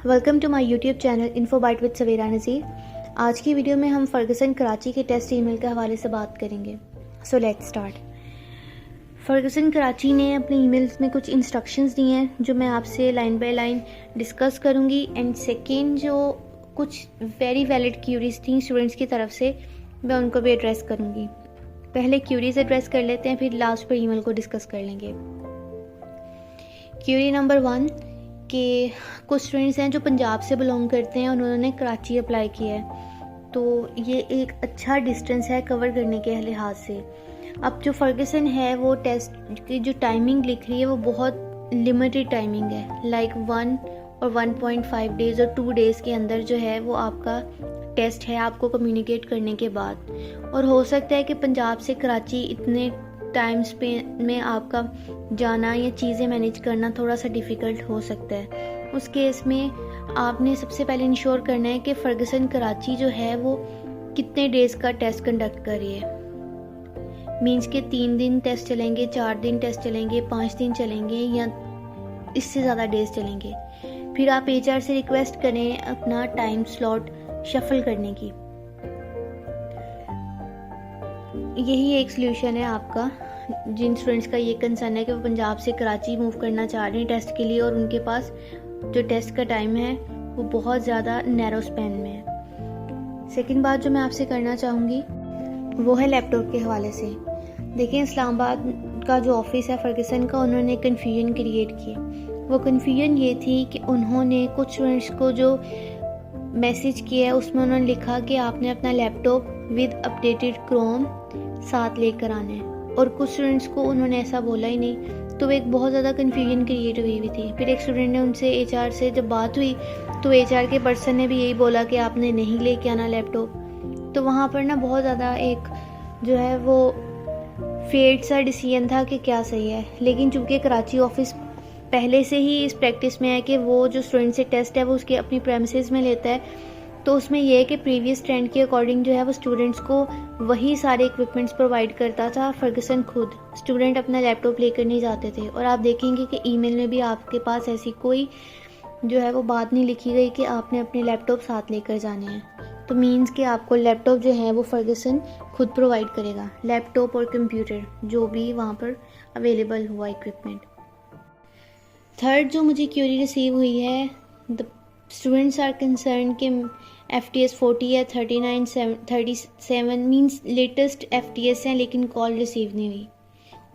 Welcome to my YouTube channel info byte with Savera Nazir. आज की video में हम फर्गसन कराची के टेस्ट ईमेल के हवाले से बात करेंगे। So let's start. Fergusson Karachi ने अपने ईमेल्स में कुछ इंस्ट्रक्शंस दी हैं जो मैं आपसे लाइन बाय लाइन डिस्कस करूंगी। एंड सेकेंड, जो कुछ वेरी वैलिड क्यूरीज थी स्टूडेंट्स की तरफ से, मैं उनको भी एड्रेस करूंगी। पहले क्यूरीज एड्रेस कर लेते हैं, फिर लास्ट पर ईमेल को डिस्कस कर लेंगे। क्यूरी नंबर 1 कि कुछ स्टूडेंट्स हैं जो पंजाब से बिलोंग करते हैं और उन्होंने कराची अप्लाई किया है, तो ये एक अच्छा डिस्टेंस है कवर करने के लिहाज से। अब जो फर्गसन है वो टेस्ट की जो टाइमिंग लिख रही है वो बहुत लिमिटेड टाइमिंग है, लाइक 1 और 1.5 डेज़ और 2 डेज़ के अंदर जो है वो आपका टेस्ट है आपको कम्युनिकेट करने के बाद। और हो सकता है कि पंजाब से कराची इतने टाइम स्पेन में आपका जाना या चीज़ें मैनेज करना थोड़ा सा डिफ़िकल्ट हो सकता है। उस केस में आपने सबसे पहले इंश्योर करना है कि फर्गसन कराची जो है वो कितने डेज़ का टेस्ट कंडक्ट कर रही है। मीन्स के 3 दिन टेस्ट चलेंगे, 4 दिन टेस्ट चलेंगे, 5 दिन चलेंगे या इससे ज़्यादा डेज चलेंगे। फिर आप HR से रिक्वेस्ट करें अपना टाइम स्लॉट शफल करने की। यही एक सल्यूशन है आपका जिन स्टूडेंट्स का ये कंसर्न है कि वो पंजाब से कराची मूव करना चाह रहे हैं टेस्ट के लिए और उनके पास जो टेस्ट का टाइम है वो बहुत ज़्यादा नैरो स्पैन में है। सेकंड बात जो मैं आपसे करना चाहूँगी वो है लैपटॉप के हवाले से। देखिए, इस्लामाबाद का जो ऑफिस है फर्गसन का, उन्होंने कन्फ्यूजन क्रिएट की। वो कन्फ्यूजन ये थी कि उन्होंने कुछ स्टूडेंट्स को जो मैसेज किया है उसमें उन्होंने लिखा कि आपने अपना लैपटॉप विद अपडेटेड क्रोम साथ लेकर आना है, और कुछ स्टूडेंट्स को उन्होंने ऐसा बोला ही नहीं। तो एक बहुत ज़्यादा कन्फ्यूजन क्रिएट हुई थी। फिर एक स्टूडेंट ने उनसे HR से जब बात हुई तो HR के पर्सन ने भी यही बोला कि आपने नहीं लेके आना लैपटॉप। तो वहाँ पर ना बहुत ज़्यादा एक जो है वो फेट सा डिसीजन था कि क्या सही है। लेकिन चूँकि कराची ऑफिस पहले से ही इस प्रैक्टिस में है कि वो जो स्टूडेंट से टेस्ट है वो उसके अपनी प्रेमिसेस में लेता है, तो उसमें यह है कि प्रीवियस ट्रेंड के अकॉर्डिंग जो है वो स्टूडेंट्स को वही सारे इक्विपमेंट्स प्रोवाइड करता था। फर्गसन खुद स्टूडेंट अपना लैपटॉप लेकर नहीं जाते थे। और आप देखेंगे कि ईमेल में भी आपके पास ऐसी कोई जो है वो बात नहीं लिखी गई कि आपने अपने लैपटॉप साथ लेकर जाने हैं। तो मीन्स कि आपको लैपटॉप जो है वो फर्गसन खुद प्रोवाइड करेगा, लैपटॉप और कंप्यूटर जो भी वहाँ पर अवेलेबल हुआ इक्विपमेंट। थर्ड जो मुझे क्यूरी रिसीव हुई है, द स्टूडेंट्स आर कंसर्न कि FTS 40 है, 39, 37 मीन्स लेटेस्ट FTS हैं लेकिन कॉल रिसीव नहीं हुई,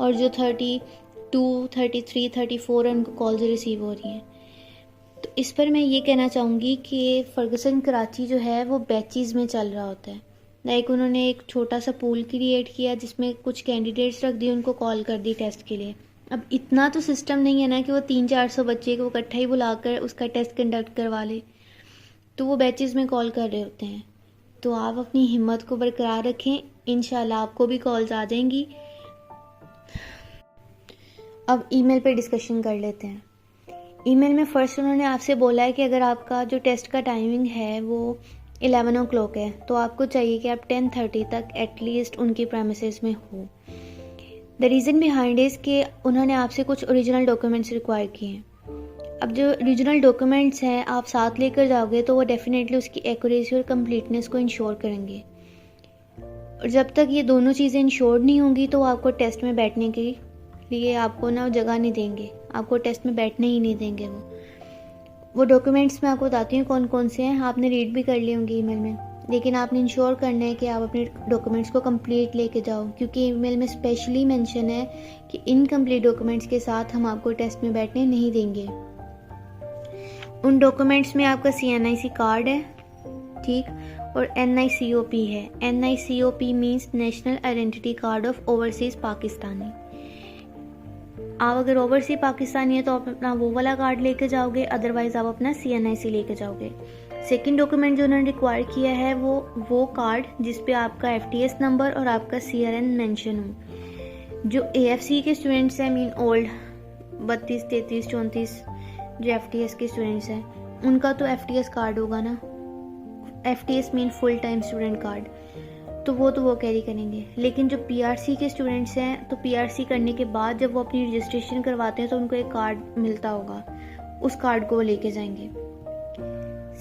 और जो 32, 33, 34 है उनको कॉल्स रिसीव हो रही हैं। तो इस पर मैं ये कहना चाहूँगी कि फर्गसन कराची जो है वो बैचेस में चल रहा होता है। लाइक उन्होंने एक छोटा सा पूल क्रिएट किया जिसमें कुछ कैंडिडेट्स रख दिए, उनको कॉल कर दी टेस्ट के लिए। अब इतना तो सिस्टम नहीं है ना कि वो 300-400 बच्चे को इकट्ठा ही बुलाकर उसका टेस्ट कंडक्ट करवा ले, तो वो बैचेस में कॉल कर रहे होते हैं। तो आप अपनी हिम्मत को बरकरार रखें, इंशाल्लाह आपको भी कॉल्स आ जाएंगी। अब ईमेल पे डिस्कशन कर लेते हैं। ईमेल में फर्स्ट उन्होंने आपसे बोला है कि अगर आपका जो टेस्ट का टाइमिंग है वो 11 o'clock है तो आपको चाहिए कि आप 10:30 तक एटलीस्ट उनकी प्रेमिसेस में हो। द रीज़न बिहाइंड इज़ कि उन्होंने आपसे कुछ ओरिजिनल डॉक्यूमेंट्स रिक्वायर किए हैं। अब जो ओरिजिनल डॉक्यूमेंट्स हैं आप साथ लेकर जाओगे तो वो डेफिनेटली उसकी एक्यूरेसी और कंप्लीटनेस को इंश्योर करेंगे, और जब तक ये दोनों चीज़ें इंश्योर नहीं होंगी तो आपको टेस्ट में बैठने के लिए आपको ना जगह नहीं देंगे, आपको टेस्ट में बैठने ही नहीं देंगे। वो डॉक्यूमेंट्स मैं आपको बताती हूँ कौन कौन से हैं, आपने रीड भी कर लिए होंगे ईमेल में, लेकिन आपने इंश्योर करना है कि आप अपने डॉक्यूमेंट्स को कंप्लीट लेके जाओ, क्योंकि ईमेल में स्पेशली मेंशन है कि इनकम्प्लीट डॉक्यूमेंट्स के साथ हम आपको टेस्ट में बैठने नहीं देंगे। उन डॉक्यूमेंट्स में आपका CNIC कार्ड है, ठीक, और NICOP है। NICOP means national identity card of overseas Pakistani. आप अगर ओवरसीज पाकिस्तानी है तो आप अपना वो वाला कार्ड लेके जाओगे, अदरवाइज आप अपना CNIC लेके जाओगे। सेकंड डॉक्यूमेंट जो उन्होंने रिक्वायर किया है वो कार्ड जिस पे आपका FTS नंबर और आपका CRN मेंशन हो। जो AFC के स्टूडेंट्स हैं, मीन ओल्ड 32, 33, 34 जो FTS के स्टूडेंट्स हैं उनका तो FTS कार्ड होगा ना, FTS mean full time student card, तो वो कैरी करेंगे। लेकिन जो PRC के स्टूडेंट्स हैं तो PRC करने के बाद जब वो अपनी रजिस्ट्रेशन करवाते हैं तो उनको एक कार्ड मिलता होगा, उस कार्ड को वो लेके जाएंगे।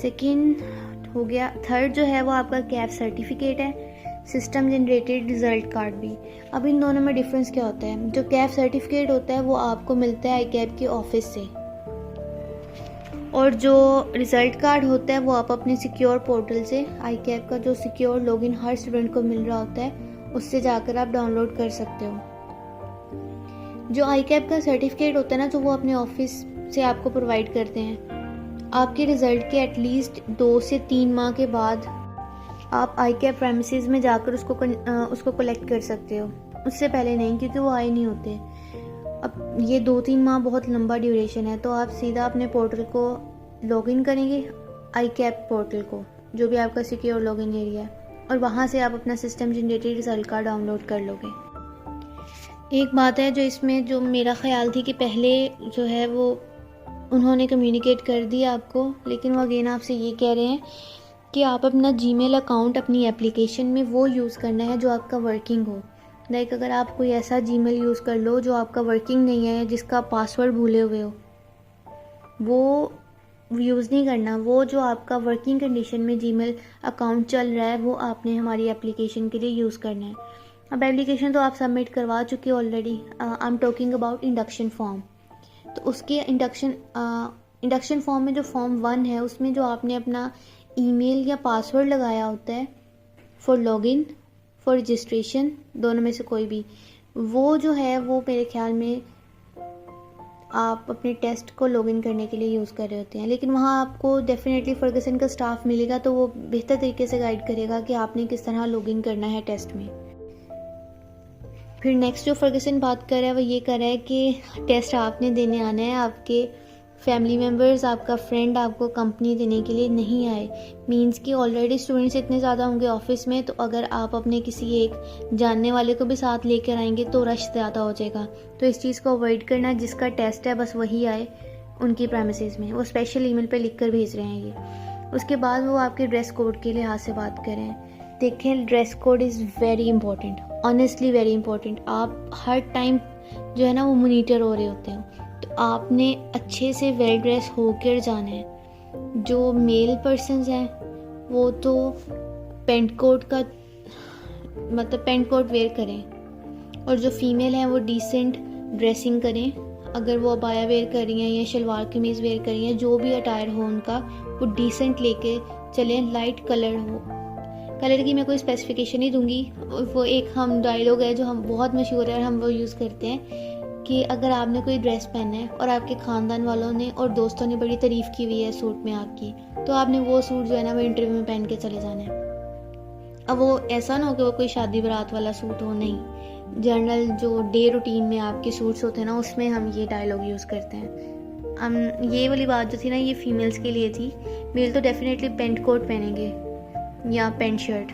सेकंड हो गया। थर्ड जो है वो आपका कैफ सर्टिफिकेट है, सिस्टम जनरेटेड रिजल्ट कार्ड भी। अब इन दोनों में डिफरेंस क्या होता है? जो कैफ सर्टिफिकेट होता है वो आपको मिलता है ICAP के ऑफिस से, और जो रिज़ल्ट कार्ड होता है वो आप अपने सिक्योर पोर्टल से, ICAP का जो सिक्योर लॉगिन हर स्टूडेंट को मिल रहा होता है उससे जाकर आप डाउनलोड कर सकते हो। जो ICAP का सर्टिफिकेट होता है ना, तो वो अपने ऑफिस से आपको प्रोवाइड करते हैं। आपके रिज़ल्ट के एटलीस्ट 2 से 3 माह के बाद आप ICAP प्रेमिसेस में जाकर उसको कलेक्ट कर सकते हो, उससे पहले नहीं, क्योंकि वो आए नहीं होते। अब ये 2-3 माह बहुत लंबा ड्यूरेशन है, तो आप सीधा अपने पोर्टल को लॉगिन करेंगे, ICAP पोर्टल को, जो भी आपका सिक्योर लॉगिन एरिया है, और वहाँ से आप अपना system generated result card download कर लोगे। एक बात है जो इसमें जो मेरा ख्याल थी कि पहले जो है वो उन्होंने कम्युनिकेट कर दिया आपको, लेकिन वो अगेन आपसे ये कह रहे हैं कि आप अपना जीमेल अकाउंट अपनी एप्लीकेशन में वो यूज़ करना है जो आपका वर्किंग हो। लाइक अगर आप कोई ऐसा जीमेल यूज़ कर लो जो आपका वर्किंग नहीं है, जिसका पासवर्ड भूले हुए हो, वो यूज़ नहीं करना। वो जो आपका वर्किंग कंडीशन में जीमेल अकाउंट चल रहा है वो आपने हमारी एप्लीकेशन के लिए यूज़ करना है। अब एप्लीकेशन तो आप सबमिट करवा चुके हो already. I am talking about induction form. तो उसके इंडक्शन फॉर्म में जो फॉर्म 1 है उसमें जो आपने अपना ईमेल या पासवर्ड लगाया होता है फॉर लॉगिन, फॉर रजिस्ट्रेशन, दोनों में से कोई भी, वो जो है वो मेरे ख्याल में आप अपने टेस्ट को लॉगिन करने के लिए यूज़ कर रहे होते हैं। लेकिन वहाँ आपको डेफिनेटली फर्गसन का स्टाफ मिलेगा, तो वो बेहतर तरीके से गाइड करेगा कि आपने किस तरह लॉगिन करना है टेस्ट में। फिर नेक्स्ट जो फर्गसन बात कर रहा है वो ये कर रहा है कि टेस्ट आपने देने आना है, आपके फैमिली मेम्बर्स, आपका फ्रेंड आपको कंपनी देने के लिए नहीं आए। मींस कि ऑलरेडी स्टूडेंट्स इतने ज़्यादा होंगे ऑफिस में, तो अगर आप अपने किसी एक जानने वाले को भी साथ लेकर आएंगे तो रश ज़्यादा हो जाएगा। तो इस चीज़ को अवॉइड करना, जिसका टेस्ट है बस वही आए उनकी प्रेमिसेस में। वो स्पेशल ईमेल पे लिख कर भेज रहे हैं ये। उसके बाद वो आपके ड्रेस कोड के लिहाज से बात करें। देखें, dress code is very important, honestly very important. आप हर टाइम जो है ना वो मॉनिटर हो रहे होते हैं, तो आपने अच्छे से वेल ड्रेस होकर जाना है। जो मेल पर्सन्स हैं वो तो पेंट कोट का मतलब पेंट कोट वेयर करें, और जो फीमेल हैं वो डिसेंट ड्रेसिंग करें। अगर वो अबाया वेयर कर रही हैं या शलवार कमीज़ वेयर कर रही हैं, जो भी अटायर हो उनका वो डिसेंट लेके चलें, लाइट कलर हो। कलर की मैं कोई स्पेसिफिकेशन नहीं दूंगी, वो एक हम डायलॉग है जो हम बहुत मशहूर है और हम वो यूज़ करते हैं कि अगर आपने कोई ड्रेस पहना है और आपके ख़ानदान वालों ने और दोस्तों ने बड़ी तारीफ़ की हुई है सूट में आपकी, तो आपने वो सूट जो है ना वो इंटरव्यू में पहन के चले जाना है। अब वो ऐसा ना हो कि वो कोई शादी बारात वाला सूट हो, नहीं, जनरल जो डे रूटीन में आपके सूट्स होते हैं ना उसमें हम ये डायलॉग यूज़ करते हैं। ये वाली बात जो थी ना ये फीमेल्स के लिए थी। मेल तो डेफिनेटली पेंट कोट पहनेंगे या पेंट शर्ट,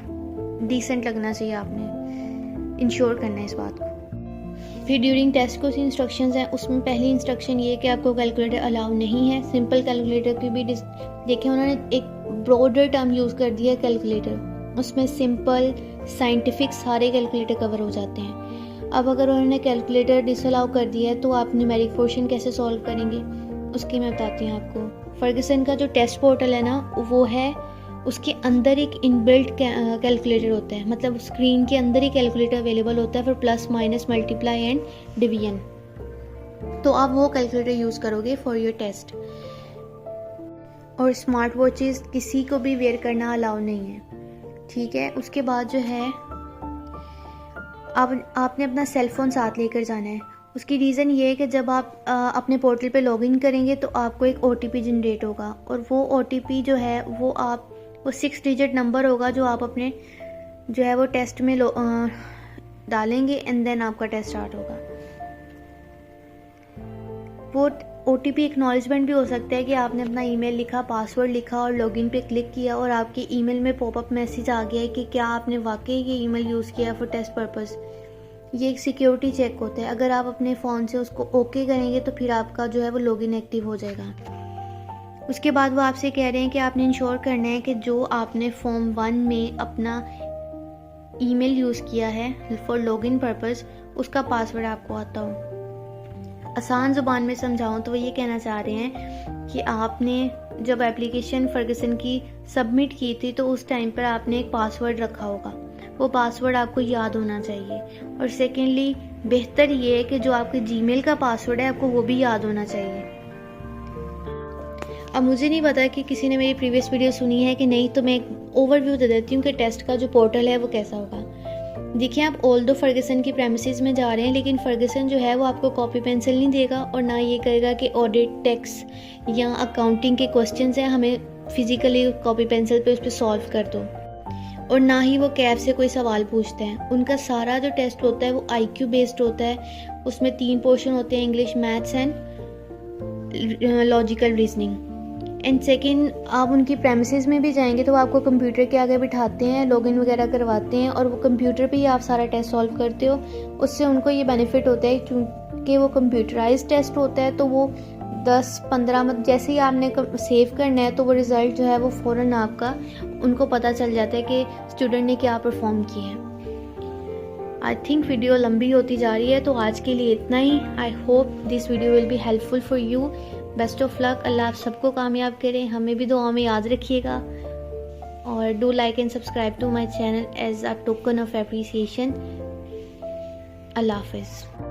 डिसेंट लगना चाहिए, आपने इंश्योर करना है इस बात को। फिर ड्यूरिंग टेस्ट कुछ इंस्ट्रक्शंस हैं, उसमें पहली इंस्ट्रक्शन ये है कि आपको कैलकुलेटर अलाउ नहीं है। सिंपल कैलकुलेटर की भी देखें, उन्होंने एक ब्रॉडर टर्म यूज़ कर दिया है कैलकुलेटर, उसमें सिंपल साइंटिफिक सारे कैलकुलेटर कवर हो जाते हैं। अब अगर उन्होंने कैलकुलेटर डिसअलाउ कर दिया है तो आप न्यूमेरिक पोर्शन कैसे सॉल्व करेंगे उसकी मैं बताती हूँ आपको। फर्गसन का जो टेस्ट पोर्टल है ना वो है, उसके अंदर एक इनबिल्ट कैलकुलेटर होता है, मतलब स्क्रीन के अंदर ही कैलकुलेटर अवेलेबल होता है for plus minus multiply and division. तो आप वो कैलकुलेटर यूज़ करोगे फॉर योर टेस्ट। और स्मार्ट वॉचेस किसी को भी वेयर करना अलाउ नहीं है, ठीक है। उसके बाद जो है आपने अपना सेल फोन साथ लेकर जाना है। उसकी रीज़न ये है कि जब आप अपने पोर्टल पे लॉगिन करेंगे तो आपको एक OTP जनरेट होगा, और वो OTP जो है वो 6 डिजिट नंबर होगा जो आप अपने जो है वो टेस्ट में डालेंगे एंड देन आपका टेस्ट स्टार्ट होगा। वो OTP एक्नॉलेजमेंट भी हो सकता है कि आपने अपना ईमेल लिखा, पासवर्ड लिखा और लॉगिन पे क्लिक किया और आपके ईमेल में पॉपअप मैसेज आ गया है कि क्या आपने वाकई ये ईमेल यूज़ किया फॉर टेस्ट पर्पस। ये एक सिक्योरिटी चेक होता है। अगर आप अपने फ़ोन से उसको ओके करेंगे तो फिर आपका जो है वो लॉगिन एक्टिव हो जाएगा। उसके बाद वो आपसे कह रहे हैं कि आपने इंश्योर करना है कि जो आपने फॉर्म 1 में अपना ईमेल यूज़ किया है फॉर लॉगिन पर्पस उसका पासवर्ड आपको आता हो। आसान ज़ुबान में समझाऊँ तो वो ये कहना चाह रहे हैं कि आपने जब एप्लीकेशन फर्गसन की सबमिट की थी तो उस टाइम पर आपने एक पासवर्ड रखा होगा, वो पासवर्ड आपको याद होना चाहिए। और सेकेंडली बेहतर ये है कि जो आपके जीमेल का पासवर्ड है आपको वो भी याद होना चाहिए। अब मुझे नहीं पता कि किसी ने मेरी प्रीवियस वीडियो सुनी है कि नहीं, तो मैं एक ओवरव्यू दे देती हूँ कि टेस्ट का जो पोर्टल है वो कैसा होगा। देखिए, आप ऑल्दो फर्गसन की प्रेमिसेस में जा रहे हैं, लेकिन फर्गसन जो है वो आपको कॉपी पेंसिल नहीं देगा और ना ये कहेगा कि ऑडिट, टैक्स या अकाउंटिंग के क्वेश्चंस हैं हमें फिजिकली कॉपी पेंसिल पे उस पर सॉल्व कर दो, और ना ही वो कैब से कोई सवाल पूछते हैं। उनका सारा जो टेस्ट होता है वो IQ बेस्ड होता है। उसमें 3 पोर्शन होते हैं, English, maths and logical reasoning. And second, आप उनकी प्रेमिसेस में भी जाएंगे तो वो आपको कंप्यूटर के आगे बिठाते हैं, लॉगिन वगैरह करवाते हैं और वो कंप्यूटर पे ही आप सारा टेस्ट सॉल्व करते हो। उससे उनको ये बेनिफिट होता है क्योंकि वो कंप्यूटराइज टेस्ट होता है, तो वो 10-15 मिनट जैसे ही आपने सेव करना है तो वो रिज़ल्ट जो है वो फ़ौरन आपका उनको पता चल जाता है कि स्टूडेंट ने क्या परफॉर्म किया है। आई थिंक वीडियो लंबी होती जा रही है, तो आज के लिए इतना ही। I hope this video will be helpful for you. Best of luck. Allah आप सबको कामयाब करें, हमें भी दुआ में याद रखिएगा। और do like and subscribe to my channel as a token of appreciation. Allah हाफिज़।